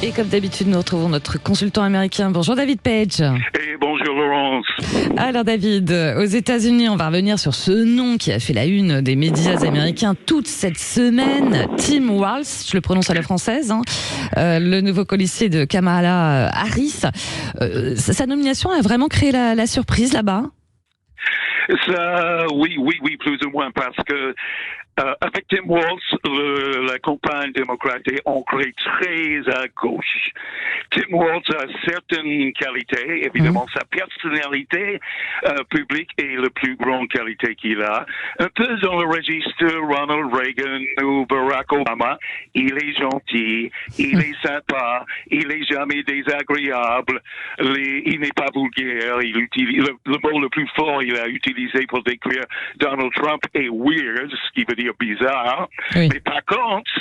Et comme d'habitude, nous retrouvons notre consultant américain. Bonjour David Page. Et bonjour Laurence. Alors David, aux États-Unis, on va revenir sur ce nom qui a fait la une des médias américains toute cette semaine. Tim Walz, je le prononce à la française, le nouveau colistier de Kamala Harris. Sa nomination a vraiment créé la surprise là-bas? Ça, oui, plus ou moins, parce que avec Tim Walz, la campagne démocrate est ancrée très à gauche. Tim Walz a certaines qualités, évidemment, sa personnalité publique est la plus grande qualité qu'il a. Un peu dans le registre Ronald Reagan ou Barack Obama, il est gentil, il est sympa, il est jamais désagréable, il n'est pas vulgaire, il utilise le mot le plus fort il a utilisé pour décrire Donald Trump est weird, ce qui veut dire bizarre, oui. Mais par contre,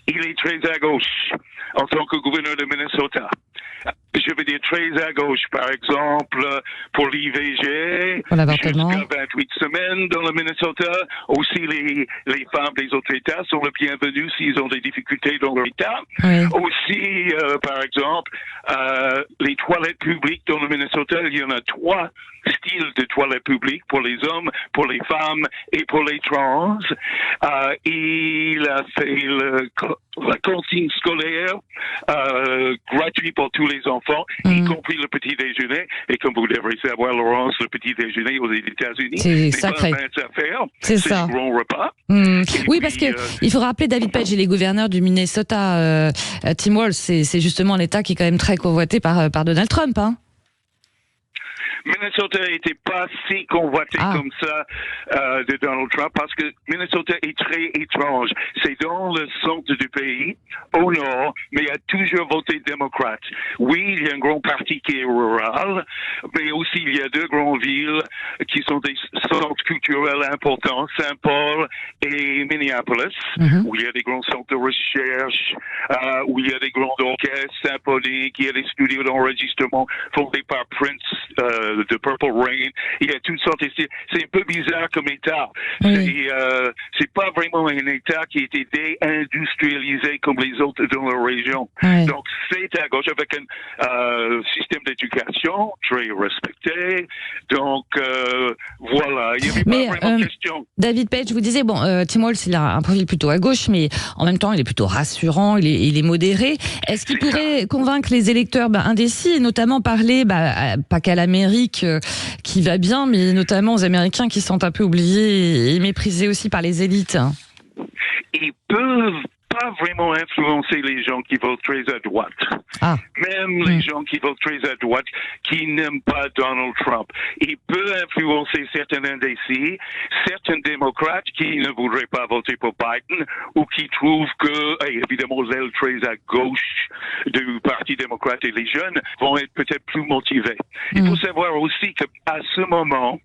il est très à gauche en tant que gouverneur de Minnesota. Je veux dire très à gauche, par exemple, pour l'IVG, jusqu'à 28 semaines dans le Minnesota. Aussi, les femmes des autres États sont les bienvenues s'ils ont des difficultés dans leur État. Oui. Aussi, par exemple, les toilettes publiques dans le Minnesota, il y en a 3 styles de toilettes publiques pour les hommes, pour les femmes et pour les trans. Il a fait la cantine scolaire gratuite pour tous les enfants, y compris le petit déjeuner. Et comme vous devrez savoir, Laurence, le petit déjeuner aux États-Unis n'est pas une mince affaire. C'est un grand repas. Oui, parce que il faut rappeler, David Page, il est gouverneur du Minnesota. Tim Walz, c'est justement l'État qui est quand même très convoité par Donald Trump, hein. Minnesota n'était pas si convoité comme ça de Donald Trump parce que Minnesota est très étrange. C'est dans le centre du pays, au nord, mais il a toujours voté démocrate. Oui, il y a un grand parti qui est rural, mais aussi il y a 2 grandes villes qui sont des centres culturels importants, Saint-Paul et Minneapolis, où il y a des grands centres de recherche, où il y a des grands orchestres symphoniques, il y a des studios d'enregistrement fondés par Prince, de Purple Rain, il y a toutes sortes de... C'est un peu bizarre comme État. C'est pas vraiment un État qui a été déindustrialisé comme les autres dans la région. Donc c'est à gauche avec un système d'éducation très respecté. Donc voilà, il n'y avait pas vraiment de question. David Page, vous disiez, Tim Walz, il a un profil plutôt à gauche, mais en même temps il est plutôt rassurant, il est modéré. Est-ce qu'il pourrait convaincre les électeurs indécis, et notamment parler, pas qu'à l'Amérique qui va bien, mais notamment aux Américains qui sont un peu oubliés et méprisés aussi par les élites? Ils peuvent pas vraiment influencer les gens qui votent très à droite. Même les gens qui votent très à droite, qui n'aiment pas Donald Trump. Il peut influencer certains indécis, certains démocrates qui ne voudraient pas voter pour Biden ou qui trouvent que, évidemment, l'aile très à gauche du Parti démocrate et les jeunes vont être peut-être plus motivés. Il faut savoir aussi qu'à ce moment,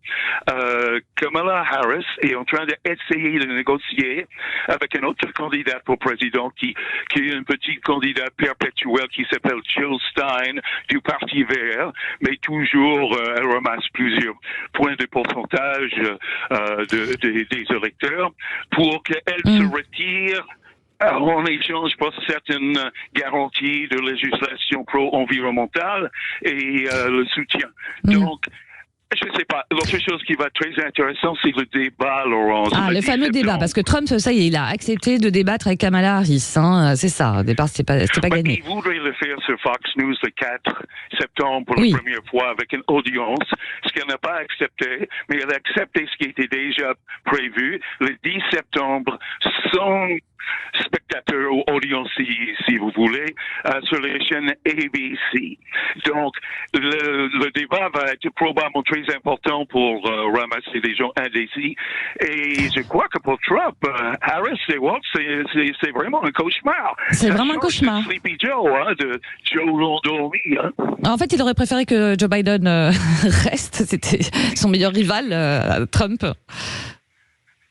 Kamala Harris est en train d'essayer de négocier avec un autre candidat pour président qui est un petit candidat perpétuel qui s'appelle Jill Stein du Parti vert, mais toujours elle ramasse plusieurs points de pourcentage des électeurs pour qu'elle se retire en échange pour certaines garanties de législation pro-environnementale et le soutien. Donc, je ne sais pas. L'autre chose qui va être très intéressante, c'est le débat, Laurence. Le fameux débat, parce que Trump, ça y est, il a accepté de débattre avec Kamala Harris. C'est ça, au départ, c'était pas gagné. Il voudrait le faire sur Fox News le 4 septembre pour la première fois avec une audience, ce qu'elle n'a pas accepté, mais elle a accepté ce qui était déjà prévu le 10 septembre, sans spectateurs ou audience, si vous voulez, sur les chaînes ABC. Donc, le débat va être probablement très important pour ramasser des gens indécis. Et je crois que pour Trump, Harris et Walz, c'est vraiment un cauchemar. C'est vraiment un cauchemar. Sleepy Joe, de Joe l'endormi. En fait, il aurait préféré que Joe Biden reste. C'était son meilleur rival, Trump.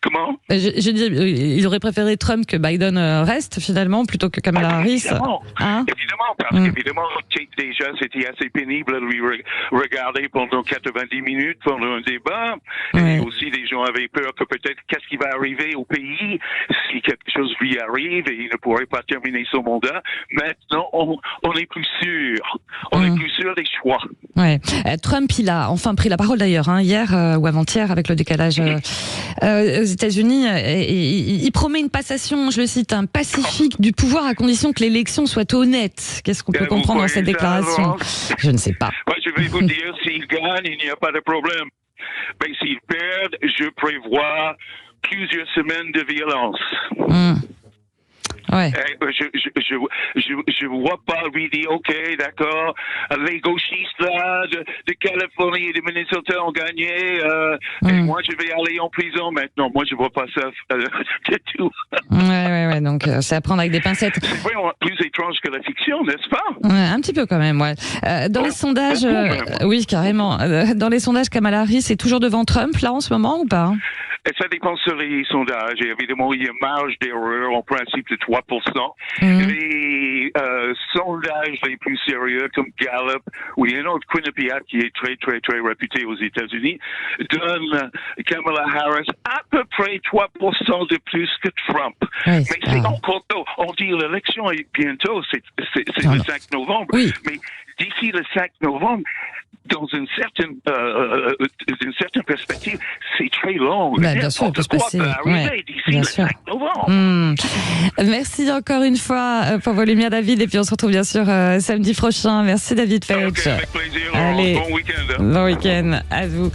Comment? Je dis, il aurait préféré Trump que Biden reste finalement plutôt que Kamala Harris. Évidemment, Hein? évidemment, parce qu'évidemment, déjà, c'était assez pénible de lui regarder pendant 90 minutes pendant un débat. Ouais. Et aussi, les gens avaient peur que peut-être qu'est-ce qui va arriver au pays si quelque chose lui arrive et il ne pourrait pas terminer son mandat. Maintenant, on est plus sûr. On est plus sûr des choix. Ouais. Trump, il a enfin pris la parole d'ailleurs, hein, hier ou avant-hier, avec le décalage aux États-Unis. Il promet une passation, je le cite, pacifique du pouvoir à condition que l'élection soit honnête. Qu'est-ce qu'on peut comprendre dans cette déclaration? Je ne sais pas. Ouais, je vais vous dire, s'il gagne, il n'y a pas de problème. Mais s'il perd, je prévois plusieurs semaines de violence. Ouais. Je vois pas lui dire, OK, d'accord, les gauchistes là, de Californie et de Minnesota ont gagné, et moi je vais aller en prison maintenant. Moi je vois pas ça du tout. Ouais. Donc c'est à prendre avec des pincettes. C'est vraiment plus étrange que la fiction, n'est-ce pas? Ouais, un petit peu quand même, ouais. Dans les sondages, oui, carrément. Dans les sondages, Kamala Harris est toujours devant Trump, là, en ce moment, ou pas? Et ça dépend sur les sondages. Et évidemment, il y a une marge d'erreur, en principe, de 3%. Les sondages les plus sérieux, comme Gallup, ou il y a un autre Quinnipiac qui est très, très, très réputé aux États-Unis, donnent Kamala Harris à peu près 3% de plus que Trump. Oui, mais c'est encore tôt. On dit l'élection est bientôt, c'est le 5 novembre. Oui. Mais d'ici le 5 novembre, dans une certaine perspective, c'est très long. Bien sûr, il peut se passer. D'ici le 5 novembre. Merci encore une fois pour vos lumières, David, et puis on se retrouve bien sûr samedi prochain. Merci, David Feuch. Okay, avec plaisir. Allez, bon week-end. Bon week-end à vous.